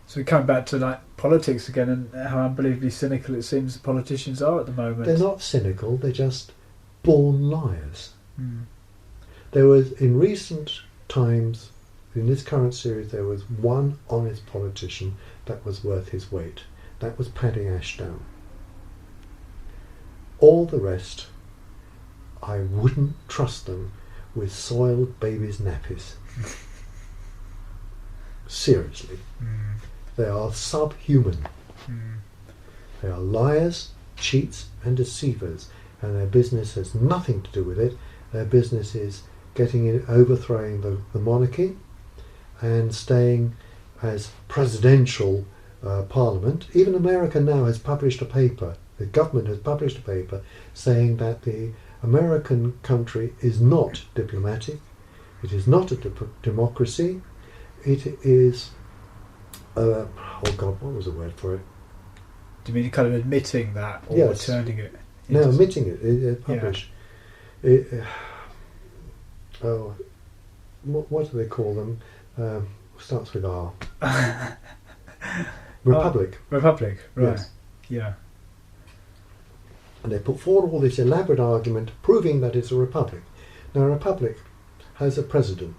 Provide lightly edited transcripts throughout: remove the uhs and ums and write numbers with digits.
So we come back to like politics again and how unbelievably cynical it seems the politicians are at the moment. They're not cynical, they're just born liars. Mm. There was, in recent times, in this current series, there was one honest politician that was worth his weight. That was Paddy Ashdown. All the rest, I wouldn't trust them with soiled babies' nappies. Seriously. Mm. They are subhuman. Mm. They are liars, cheats and deceivers, and their business has nothing to do with it. Their business is getting in, overthrowing the monarchy and staying as presidential parliament. Even America now has published a paper, the government has published a paper saying that the American country is not diplomatic, it is not a democracy, it is oh God, what was the word for it? Do you mean kind of admitting that, or yes. turning it? No, admitting it published. Yeah. What do they call them? Starts with R. Republic. Oh, Republic, right. Yes. Yeah. And they put forward all this elaborate argument proving that it's a republic. Now, a republic has a president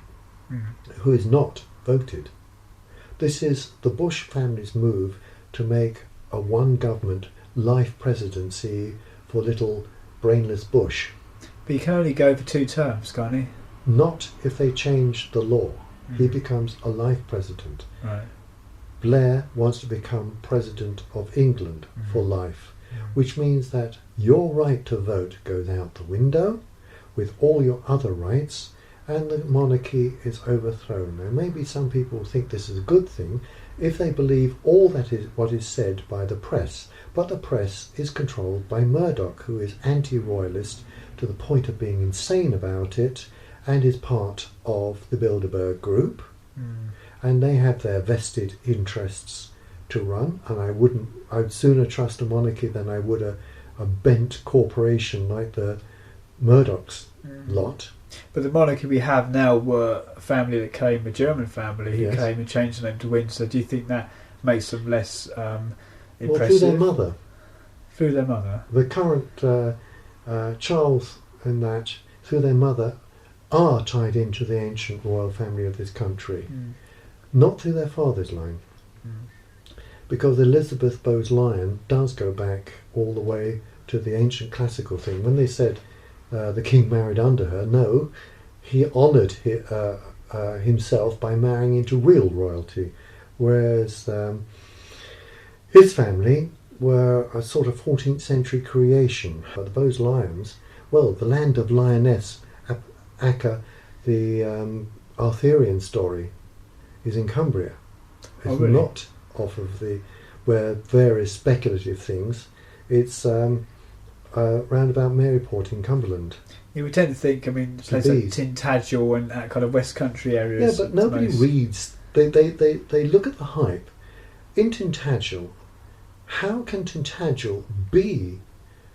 who is not voted. This is the Bush family's move to make a one government life presidency for little brainless Bush. But he can only go for 2 terms, can't he? Not if they change the law. He becomes a life president. Right. Blair wants to become president of England for life, which means that your right to vote goes out the window with all your other rights, and the monarchy is overthrown. Now, maybe some people think this is a good thing if they believe all that is what is said by the press, but the press is controlled by Murdoch, who is anti-royalist to the point of being insane about it, and is part of the Bilderberg group, and they have their vested interests to run, and I'd sooner trust a monarchy than I would a bent corporation like the Murdoch's lot. But the monarchy we have now were a family that came, a German family who came and changed the name to Windsor. Do you think that makes them less impressive? Well, through their mother. Through their mother? The current Charles and that, through their mother, are tied into the ancient royal family of this country. Not through their father's line. Because Elizabeth Bowes-Lyon does go back all the way to the ancient classical thing. When they said the king married under her, no, he honoured himself by marrying into real royalty, whereas his family were a sort of 14th century creation. But the Bowes-Lyons, well, the land of Lioness, Acca, the Arthurian story, is in Cumbria. It's really? Not off of where various speculative things. It's round about Maryport in Cumberland. You would tend to think, I mean, places like Tintagel and that kind of West Country areas. Yeah, but nobody reads. They look at the hype. In Tintagel, how can Tintagel be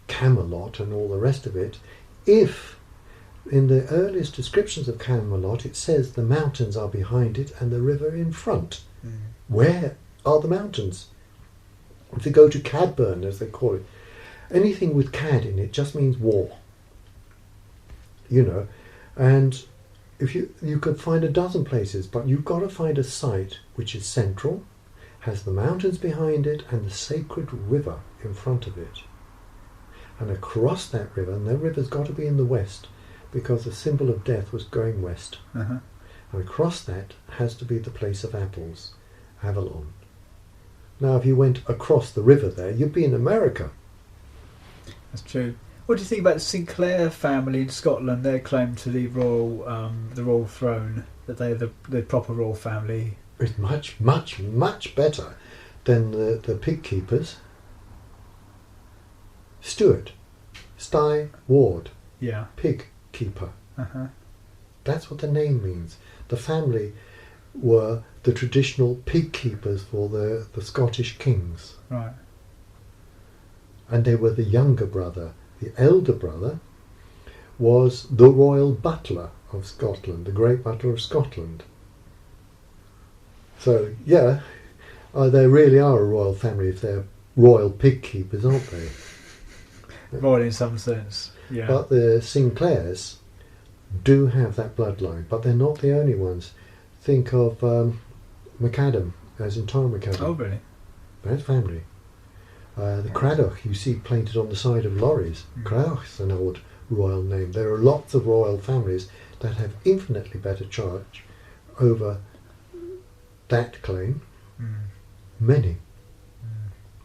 Camelot and all the rest of it if in the earliest descriptions of Camelot it says the mountains are behind it and the river in front? Where are the mountains? If you go to Cadburn, as they call it, anything with Cad in it just means war. You know, and if you could find a dozen places, but you've got to find a site which is central, has the mountains behind it and the sacred river in front of it. And across that river, and that river's got to be in the west, because the symbol of death was going west. And across that has to be the place of apples, Avalon. Now, if you went across the river there, you'd be in America. That's true. What do you think about the Sinclair family in Scotland? Their claim to the royal throne, that they're the proper royal family. It's much, much, much better than the pig keepers. Stewart, Stye Ward, pig keeper. That's what the name means. The family were the traditional pig keepers for the Scottish kings. Right. And they were the younger brother. The elder brother was the royal butler of Scotland, the great butler of Scotland. So, yeah, They really are a royal family if they're royal pig keepers, aren't they? Royal in some sense. Yeah. But the Sinclairs do have that bloodline, but they're not the only ones. Think of McAdam, as in Tom McAdam. Oh, really? That's family. The Craddock you see painted on the side of lorries. Craddock's an old royal name. There are lots of royal families that have infinitely better charge over that claim. Many.